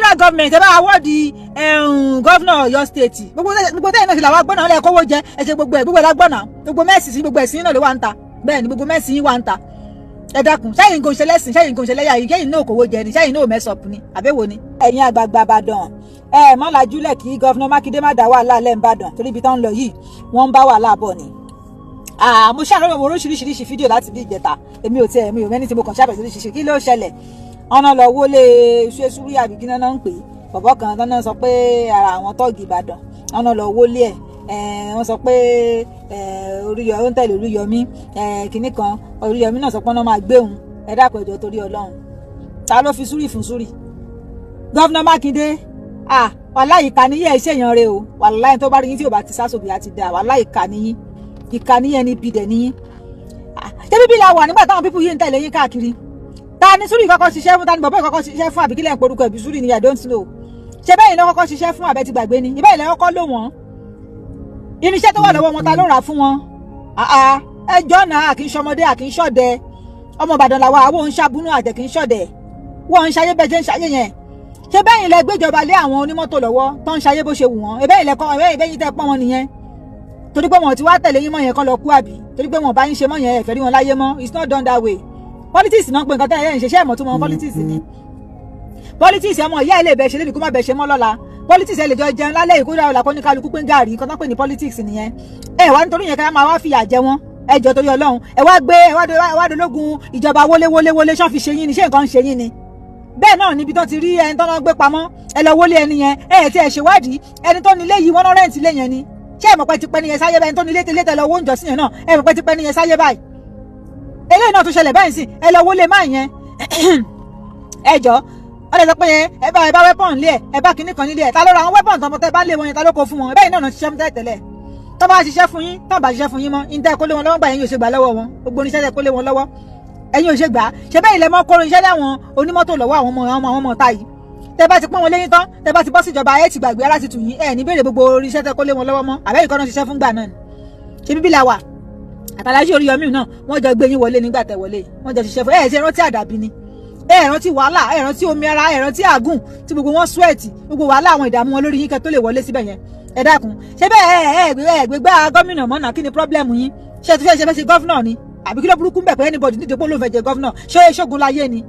federal government ẹ bá award governor Ọ̀yọ́ state gbogbo tẹ́yìn náà ṣe làwọn agbọ́nà ọ̀lẹ́ kówó jẹ ẹ ṣe gbogbo ẹ̀ lágbọ́nà gbogbo mẹ́sì sí gbogbo ẹ̀sìn náà ló wà ń ta bẹ́ẹ̀ ni gbogbo mẹ́sì yín wà ń ta ẹ dákun sẹ́yìn kò ń ṣe lẹ́sìn sẹ́yìn kò ń ṣe lẹ́yà yìí kẹ́yìn náà kówó jẹ ni sẹ́yìn náà mẹ́sọ̀pù ni àbẹ́wò ni. ẹ̀yin àgbààgbà Ìbàdàn ẹ má lajúlẹ̀ kí gọ́fúnà Mákindé má dá wàhálà lẹ́ Ìbàdàn torí ibi tó ń lọ yìí wọ́n ń bá wàhálà bọ̀ ni. mo ṣàròyìn oríṣiríṣi fídíò láti bí ìjẹta èmi ò mẹ́ni tí mo kàn ṣàbẹ̀sí kí ló ṣẹlẹ̀ ọ̀nà lọ wọlé ṣẹ́súrí àbíkí náà ń pè bọ̀bọ̀ kan náà sọ pé ara àwọn tọ́ọ̀gì Ìbàdàn ọ̀nà lọ wọlé wọ́n sọ pé Oríyọmí ó ń tẹ̀lé Oríyọmí kìnnì kan Oríyọmí náà sọ pé wọ́n máa gbé òun ẹ dákun ẹjọ́ torí Ọlọ́run ta ló fi súrì fún súrì gọ́fúnà Mákindé wàláhì ìkànnìyẹ ìṣèyàn rẹ o wàláhì tó bá rí yín tí ò bá ti sásòbí àti dà wàláhì ìkànnìyẹ ní bìdẹ̀ níyín ṣé bíbí la wà nígbà táwọn pípù yìí ń tẹ̀lé yín káàkiri ta ni súrì kọ́kọ́ ṣiṣẹ́ fún ta ni bọ̀bọ́ kọ́kọ́ ṣiṣẹ́ fún àbíkílẹ̀ ń porúkọ ẹ̀bí súrì ni I don't know ṣé bẹ́ẹ̀ ni kọ́kọ́ ṣiṣẹ́ fún àbẹ́ ti gbàgbé ni ìbẹ́ ilẹ̀ kọ́kọ́ lò wọ́n irinṣẹ́ tó wà lọ́wọ́ wọn ta ló rà fún wọn ẹjọ́ náà kì í ṣọmọdé kì í ṣọ̀dẹ ọmọ Ìbàdàn làwọn àwọn òun ṣàbúnú àjẹ kì í ṣọ̀dẹ wọ́n ń ṣayé bẹ́ẹ̀ ṣe ń ṣayé yẹn ṣé bẹ́ẹ̀ ilẹ̀ gbéjọba lé àwọn onímọ́tò lọ́wọ́ tó ń ṣayé bó ṣe wù wọ́n ẹbẹ́ ilẹ̀ kan ẹbẹ́ yìí tẹ́ pọ́n wọn nìyẹn torí pé wọn ti wá tẹ̀lé yín mọ́ yẹn kán lọ kú àbí torí pé wọn bá yín ṣe mọ́ yẹn ẹ̀fẹ́ rí wọn láyé mọ́ it's not done that way politics náà pé nǹkan tẹ́lẹ̀ ń ṣiṣẹ́ ìmọ̀ tó mọ politics ni politics ẹmọ ìyá ilé ìbẹ̀ṣẹ̀ lẹ́nu kó má bẹ̀ṣẹ̀ mọ́ lọ́la politics ẹ lè jọ jẹun lálẹ́ ìkórè ọ̀la kó ní kálukú pé ń gàrí nǹkan tó pè ní politics nìyẹn wá nítorí yẹn ká máa wá fìyà jẹ wọn ẹjọ́ torí Ọlọ́run ẹ wá dológun ìjọba wọlé ṣán fi ṣe yín ni ṣé nǹkan ń ṣe yín ni bẹ́ẹ̀ náà níbi tó ti rí ẹni tó náà gbé pamọ́ ẹ lọ wọlé ẹni yẹn tí ẹ ṣèwádìí ẹni tó nílé yìí wọ́n náà rẹ́ǹtì lé yẹn ni ṣé ẹ mọ̀ pé ti pẹ́ niyẹn sáyé báyìí ẹni tó nílé tẹ́lẹ̀ lọ owó ń jọ sí yẹn náà ẹ mọ̀ pé ti pẹ́ niyẹn sáyé báyìí eléyìí náà tó ṣẹlẹ̀ báyìí sí ẹ lọ wọlé máa yẹn ẹjọ́ wọ́n lè sọ pé ẹ bá wẹ́pọ̀n lé ẹ bá kinní kan nílé ẹ ta ló ra àwọn wẹ́pọ̀n tọmọ tẹ bá lé wọn yẹn ta ló kó fún wọn bẹ́ẹ̀ náà ṣiṣẹ́ mú tẹ́lẹ̀ tó bá ṣiṣẹ́ fún yín tó bá ṣiṣẹ́ fún yín mọ́ ìdá kó lé wọn lọ́wọ́ gbà yín yóò ṣe gbà lọ́wọ́ wọn gbogbo oníṣẹ́ tẹ kó lé wọn lọ́wọ́ ẹ̀yin ò ṣe gbà ṣe bẹ́ẹ̀ ilẹ̀ mọ́ kóró iṣẹ́ láwọn onímọ́tò lọ́wọ́ àwọn ọmọ ọ̀tá yìí tẹ bá ti pọ́n wọn lẹ́yìn tán tẹ bá ti bọ́ síjọba ẹ ti gbàgbé ara ti tù yín ẹ ní béèrè gbogbo iṣẹ́ tẹ kó lé wọn lọ́wọ́ mọ́ àbẹ́yìí kọ́ náà ṣiṣẹ́ fún gbà náà ṣe bíbí la wà àtàlájú Oríyọmí náà wọ́n jọ gbé yín wọlé nígbà tẹ wọlé wọ́n jọ ṣiṣẹ́ fún ṣe rántí àdàbí ni rántí wàhálà rántí omi ara rántí àgùn tí gbogbo wọn sweat gbogbo wàhálà àwọn ìdààmú wọn lórí yín kẹ́ tó lè wọlé síbẹ̀ yẹn ẹ dákun ṣé bẹ́ẹ̀ gbégbá gómìnà mọ́nà kí ni pọ́blẹ́mù yín ṣé tó fẹ́ ṣe gọ́fúnà ni àbí kí ló burúkú ń bẹ̀ pé anybody nídìí pé olóòfẹ́ jẹ gọ́fúnà ṣé ṣógun láyé ni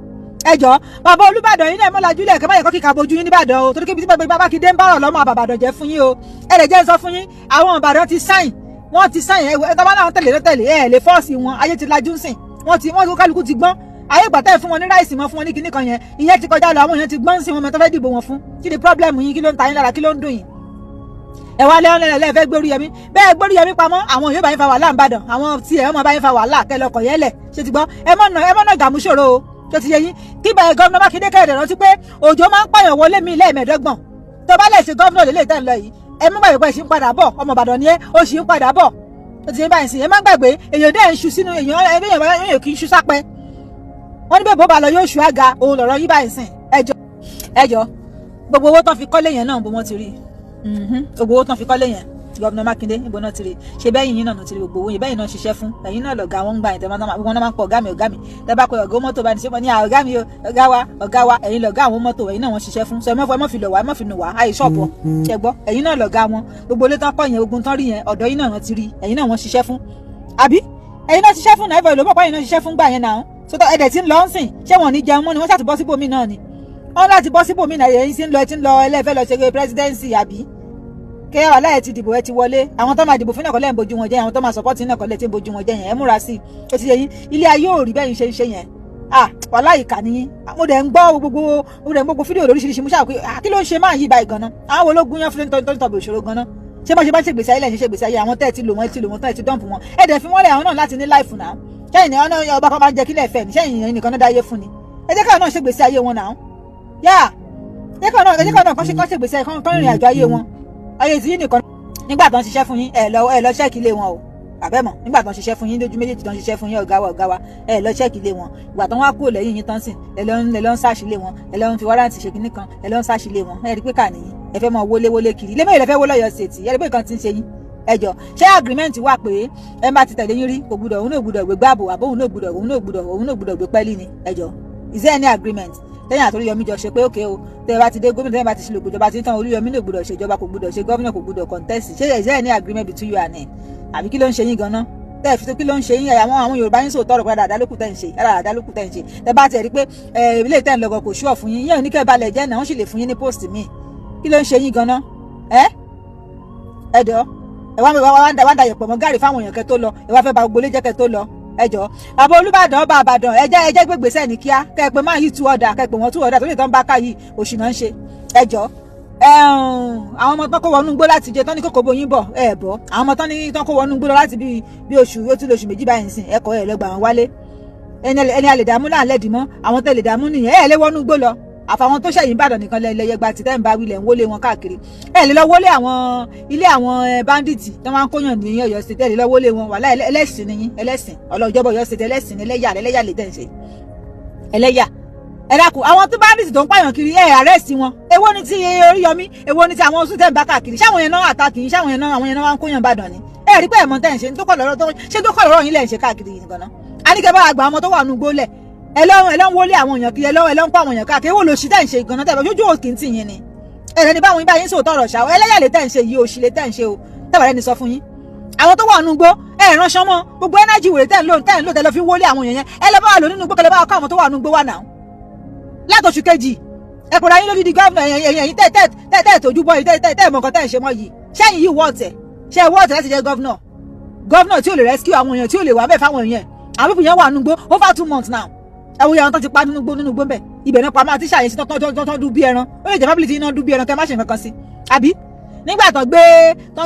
ẹjọ́ bàbá Olúbàdàn yín náà mọ́lájú lẹ̀ kẹ́mọ́ ẹ̀kọ́ kíkà bojú yín nìbàdàn o torí kébí tí bàbá Mákindé ń bá ọ̀rọ̀ lọ́mọ àbàbàdàn jẹ́ fún yín o ẹ lè jẹ́ sọ fún yín àwọn Ìbàdàn ti sáìn wọ́n ti sáìn ẹ̀ tọ́ba náà tẹ̀lé ẹ̀ lè fọ́ọ̀sì wọn ayé ti lajú sìn wọ́n kálukú ti gbọ́n ayé gbàtẹ́ fún wọn ní ráìsì mọ́ fún wọn ní kinní kan yẹn ìyẹn ti kọjá lọ àwọn èèyàn ti gbọ́n sí wọn mẹ́tọ́ fẹ́ dìbò wọn fún kí ni pọ́blẹ́mù yín kí ló ń ta yín lára kí ló ń dùn yín ẹ wá lẹ́wọ́n lẹ́lẹ́ fẹ́ gbóríyẹmí bẹ́ẹ̀ gbóríyẹmí pamọ́ àwọn yóò bá yín fa wàhálà ńbàdàn àwọn tí ẹ̀ ọmọ bá yín fa wàhálà kẹlọkọ̀ yẹlẹ̀ ṣe ti gbọ́ ẹ mọ̀nà gàmúṣòro o tó ti yẹ yín kí bẹ́ẹ̀ gọ́vnà Mákindé kẹ́rẹ̀dẹ̀ rántí pé òjò máa ń pààyàn wọlé mi lẹ́ẹ̀mẹ́ẹ̀dọ́gbọ̀n tó bá lẹ̀ ṣe gọ́vnà lélẹ̀ tẹ́ ń lọ yìí ẹ má gbàgbé ẹ ṣì ń padà bọ̀ ọmọ Ìbàdàn ni ẹ ó ṣì ń padà bọ̀ tó ti yẹ báyìí sí ẹ má gbàgbé èèyàn dẹ́ ń ṣu sínú èèyàn kì í ṣu sápẹ́ wọ́n ní bẹ́ẹ̀ bó ba lọ yóò ṣu àga òun lọ̀rọ̀ yí báyìí sìn ẹjọ́ gbogbo owó tán fi kọ́lé yẹn náà bó wọ́n ti rí gbogbo owó tán fi kọ́lé yẹn gọ́vnà Mákindé níbo náà ti rí ṣe bẹ́yìn yín náà ti rí gbogbo owó yẹn bẹ́yìn náà ṣiṣẹ́ fún ẹ̀yin náà lọ̀gá wọn ń gbà yín tẹ́wọ́n náà máa ń pọ̀ ọ̀gá mi tẹ́ bá pẹ́ ọ̀gá mọ́tò bá ní ṣe mọ́ ní ọ̀gá mi ọ̀gá wa ẹ̀yin lọ̀gá àwọn mọ́tò ẹ̀yin náà wọ́n ṣiṣẹ́ fún sọ ẹ mọ́ fi lọ̀ wá ẹ mọ́ fi nù wá àyè ṣọ́ọ̀bù ṣẹ gbọ́ ẹ̀yin náà lọ̀gá wọn gbogbo ilé tán kọ́ yẹn ogun tán rí yẹn ọ̀dọ̀ yín náà ti rí ẹ̀yin náà wọ́n ṣiṣẹ́ fún àbí ẹ̀yin náà ṣiṣẹ́ fún náà ẹ̀fọ̀ ìlú pọ̀ ẹ̀yin náà ṣiṣẹ́ fún gbà yẹn náà sọtọ ẹ̀dẹ̀ tí ń lọ ń sìn ṣé wọn ní jẹun mọ́ ni wọ́n ṣàti bọ́ síbòmí náà ni wọ́n láti bọ́ síbòmí náà ẹ̀yin tí ń lọ ẹlẹ́fẹ́ lọ ṣe presidency àbí kẹ́ wà láyé ti dìbò ẹ ti wọlé àwọn tó máa dìbò fún ìnàkọ́lẹ̀ ń bojú wọn jẹ́ àwọn tó máa sọpọ́tì ìnàkọ́lẹ̀ tí ń bojú wọn jẹ́ yẹn ẹ múra sí i ó ti yẹ yín ilé ayé ò rí bẹ́yìn ṣe ń ṣe yẹn wàhálà ìkà nìyí mo dẹ̀ ń gbogbo fídíò lóríṣiríṣi mo ṣáà pé kí ló ń ṣe máa yí ibà ìgànnà àwọn ológun yẹn fún tọ́bí òṣòro gan-an ṣé bá ṣe bá ṣègbèsè ayé lẹ́yìn ṣègbèsè ayé àwọn tẹ́ẹ̀ ti lò wọ́n tán ẹ̀ ti dọ́ǹpù wọn ẹ̀ dẹ̀ fi wọ́n lẹ̀ àwọn náà láti ní láìfù náà ṣẹ́yìn ọ̀nà ọba kan máa ń jẹ kílẹ̀ fẹ́ ní ṣẹ́yìn ìyẹn nìkan náà dáyé fún ni ẹ jẹ́ káwọn náà ṣègbèsè ayé wọn náà yá ẹ jẹ́ káwọn náà kọ́ ṣègbèsè ayé kan rìnrìn àjò ayé wọn ayé tí yín nìkan nígbà tó ń ṣiṣẹ́ fún yín ẹ lọ ṣẹ́ẹ̀kì ilé wọn o àbẹ́mọ̀ nígbà tó ń ṣiṣẹ́ fún yín lójú méjèèjì tó ń ṣiṣẹ́ fún yín ọ̀gá wa ẹ lọ ṣẹ́ẹ̀kì ilé wọn ìgbà tó ń wá kúrò lẹ́yìn yín tán sìn ẹ lọ ń sáàṣì ilé wọn ẹ lọ ń fi wárántì ṣe kinní kan ẹ lọ ń sáàṣì ilé wọn ẹ rí pé kà nìyí ẹ fẹ́ mọ wọlé kiri ilé mẹ́rin lẹ fẹ́ wó lọ́yọ̀ ṣètì ẹ rí pé nǹkan ti ń ṣe yín ẹjọ ṣé agreement wà pé ẹ bá ti tẹ̀lé yín rí kò gbúdọ̀ òun náà gbúdọ̀ gbé gbàbò àbó òun náà gbúdọ̀ gbé pẹ́lí ni ẹjọ is there any agreement tẹ́yìn àti Oríyọmí jọ ṣe pé òkè o tẹ́ ẹ bá ti dé gómìnà tẹ́yìn bá ti ṣe lògbòjọba tí tán Oríyọmí ló gbọdọ̀ ṣèjọba kò gbọdọ̀ ṣe gómìnà kò gbọdọ̀ contest ṣé is there any agreement between you and him àbí kí ló ń ṣe yín ganan tẹ́ ẹ fi tó kí ló ń ṣe yín àwọn Yorùbá yín sòótọ́ ọ̀rọ̀ pé dáadáa lókù tẹ́ ń ṣe dáadáa lókù tẹ́ ń ṣe tẹ́ bá tiẹ̀ rí pé ilé ìtẹ́ ń lọ́gọ̀ kò ṣúọ̀ fún yín yẹn ní kẹ́ balẹ̀ jẹ́ náà wọ́n sì lè fún yín ní post mi kí ló ń ṣe yín ganan ẹ̀dọ́ ẹ wá ń da yẹ̀pọ̀ mọ́ gàrí fáwọn èèyàn kẹ́ tó lọ ẹ wá fẹ́ ba gbogbo ilé jẹ́ kẹ́ tó lọ ẹjọ́ àbọ̀ Olúbàdàn ọba àbàdàn ẹjẹ́ gbégbèsè ní kíá kẹ́ ẹ pé máa yìí tú ọ̀dà kẹ́ ẹ pé wọ́n tú ọ̀dà tó lè tán bá ká yìí òṣì náà ń ṣe ẹjọ́ àwọn ọmọ tán kó wọnú gbó láti jẹ tán ní kókó boyin bọ̀ ẹ bọ̀ àwọn ọmọ tán ní tán kó wọnú gbó lọ láti bí oṣù ó ti lóṣù méjì báyìí sìn ẹkọ ẹ lọgbà wọn wálé ẹni a lè dààmú là ń lẹ́dìí mọ́ àwọn tẹ́ lè dààmú nìyẹn ẹ lè wọnú gbó lọ àfàwọn tó ṣẹ̀yìn Ìbàdàn nìkan lẹ́yẹ gba ti tẹ́ǹbà wílẹ̀ ń wọlé wọn káàkiri ẹ lè lọ wọlé àwọn ilé àwọn bandits tó máa ń kóyàn ní Ọ̀yọ́ State ẹ lè lọ wọlé wọn wàhálà ẹlẹ́sìn ni yín ẹlẹ́sìn ọlọ́jọ́bọ̀ Ọ̀yọ́ State ẹlẹ́sìn ẹlẹ́yà lè tẹ̀ ń ṣe ẹlẹ́yà ẹ dákun àwọn tó bandits tó ń pààyàn kiri ẹ arrest wọn èwo ni ti Oríyọmí èwo ni ti àwọn oṣù tẹ́ǹbà káàkiri ṣáwọn yẹn náà àtàkì ṣáwọn yẹn náà àwọn yẹn náà wá ń kóyàn Ìbàdàn ni ẹ rí pé ẹ̀mọ́ tẹ́ ń ṣe tó kọ̀ lọ́rọ̀ yín lẹ́ ń ṣe káàkiri yìí gan-an a ní kẹ́ bá àgbà ọmọ tó wà nù gbólẹ̀ ẹlọ́run wọlé àwọn èèyàn kiri ẹlọ́run kó àwọn èèyàn káàkiri èwo lòṣì tẹ́ ń ṣe gan-an tẹ́ lójú òkè ń tì yín ni ẹ̀rẹ́ ni báwọn ibà yín sòótọ́ ọ̀rọ̀ ṣá ẹlẹ́yà lè tẹ́ ń ṣe yìí òṣì lè tẹ́ ń ṣe o tẹ́wàá ni sọ fún yín àwọn tó wà nù gbó ẹ ránṣán mọ́ gbogbo ẹnájì wèrè tẹ́ ń lò tẹ́ lọ fi wọlé àwọn èèyàn yẹn ẹ lọ bá wà lò nínú gbó kẹlẹ́ bá wà kó àwọn tó wà nù gbó wà náà látòṣù kejì ẹ kò ráyín lórí di gómìnà ẹ̀yìn tẹ́ tójú bọ́ yìí tẹ́ mọ̀ nǹkan tẹ́ ń ṣe mọ́ yìí ṣẹ́yìn yìí wọ́ọ̀tẹ̀ ṣe wọ́ọ̀tẹ̀ láti jẹ́ gómìnà tí ò lè rescue àwọn èèyàn tí ò lè wà bẹ́ẹ̀ fáwọn èèyàn àwọn pípù yẹn wà nù gbó over 2 months now ẹwọ yẹn tó ti pa nínú gbó bẹ́ẹ̀ ibẹ̀ náà pamọ́ àti ṣàyẹ̀sí tó dún bí ẹran ó lè jẹ́ fábílì tí iná dún bí ẹran kẹ́ má ṣe nǹkan kan sí àbí nígbà tó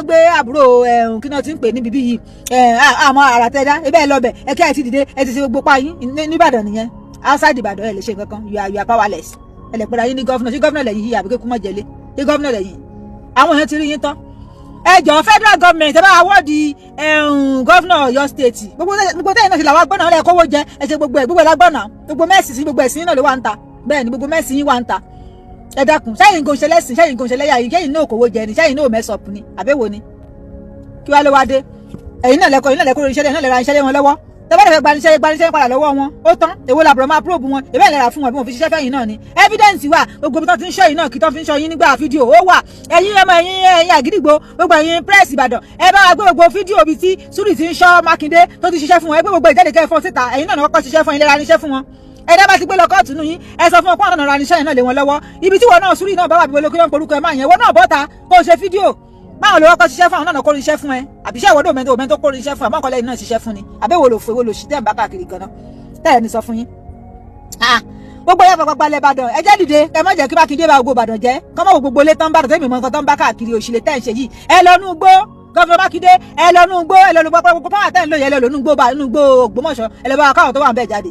gbé àbúrò kí náà ti ń pè níbi bí yìí àmọ́ àrà tẹ́dá ebẹ́ ẹ lọ́bẹ̀ ẹ kí ẹ ti dìde ẹ ti ṣe gbogbo pa yín níbàdàn nìyẹn outside Ìbàdàn ẹ lè ṣe nǹkan kan you are powerless ẹ lè pẹ́ra yín ní gọ́fúnà ṣé gọ́fúnà lẹ́yìn yìí àbí kékun mọ́ jẹ́lé ṣé gọ́fúnà lẹ́yìn àwọn èèyàn ti rí yín tán ẹjọ́ federal government ẹ bá awọ́ọ̀dì gọ́fúnà Ọ̀yọ́ state gbogbo tẹ́yìn náà ṣe làwọn agbọ́nà ọ̀rẹ́ kówó jẹ ẹ ṣe gbogbo ẹ̀ lágbọ́nà gbogbo mẹ́sì sí gbogbo ẹ̀sìn náà ló wà ń ta bẹ́ẹ̀ ni gbogbo mẹ́sì yín wà ń ta ẹ dákun sẹ́yìn gòṣe lẹ́sìn sẹ́yìn gòṣe lẹ́yà yìí kẹ́yìn náà kówó jẹ ni sẹ́yìn náà mẹ́sọ̀pù ni àbẹ́wò ni kí wá ló wá dé ẹ̀yin náà lẹ́kọ̀ọ́ iṣẹ́ náà lè ra iṣẹ́ lé wọn lọ́wọ́ tẹ́bá dẹ̀ gbanisẹ́ padà lọ́wọ́ wọn ó tán èwo làbúrò máa probe wọn ìbẹ́ ìlera fún wọn bí wọn fi ṣiṣẹ́ fẹ́yìn náà ni evidence wà gbogbo bí wọ́n ti ń ṣọ́ yìí náà kí tó fi ń ṣọ́ yín nígbà fídíò ó wà ẹ̀yin ọmọ ẹ̀yin àgídìgbò gbogbo ẹ̀yin press Ìbàdàn ẹ bá wa gbé gbogbo fídíò bíi tí Sùúrì ti ń ṣọ́ Mákindé tó ti ṣiṣẹ́ fún wọn ẹ gbé gbogbo ìjáde kẹ́ fọ́n síta ẹ̀yin náà kọ́kọ́ ṣiṣẹ́ fún ìlera níṣẹ́ fún wọn ẹ dá bá ti gbé lọ kóòtù nù yín ẹ sọ fún wọn kó àwọn ọ̀nà ìrànṣẹ́ yẹn náà lé wọn lọ́wọ́ ibi tí wọn náà Sùúrì náà bá wà bí olókè náà porúkọ ẹ máa yẹn wọn náà bọ́ta kó o ṣe fídíò báwo ló wọ́pọ̀ ṣiṣẹ́ fún àwọn náà kó iṣẹ́ fún ẹ àbíṣẹ́ ìwọ́dọ̀ òmẹ́ni tó kó iṣẹ́ fún àmọ́ ọkọ̀ lẹ́yìn náà ṣiṣẹ́ fún ni àbẹ́wò lò fowó lò sí tẹ́ ń bá káàkiri gan-an tẹ́ẹ̀ ní sọ fún yín. gbogbo yẹn pàpàpà lẹ Ìbàdàn ẹ jẹ́ dìde ẹ má jẹ́ kí Mákindé bá gbogbo Ìbàdàn jẹ́ kọ́mọ́ wo gbogbo ilé tán bá tẹ̀mí mọ́ nǹkan tán bá káàkiri òṣìlẹ̀ tẹ́ ń ṣe yìí ẹ lọ́nu gbó gọ́fìnà Mákindé ẹ lọ́nu gbó ẹ lọ́nu gbó pàápàá tẹ́ ń lò yẹ ẹ lọ́nu gbó Ògbómọ̀ṣọ́ ẹ lọ́ bá káwọn tó wà ń bẹ̀ jáde.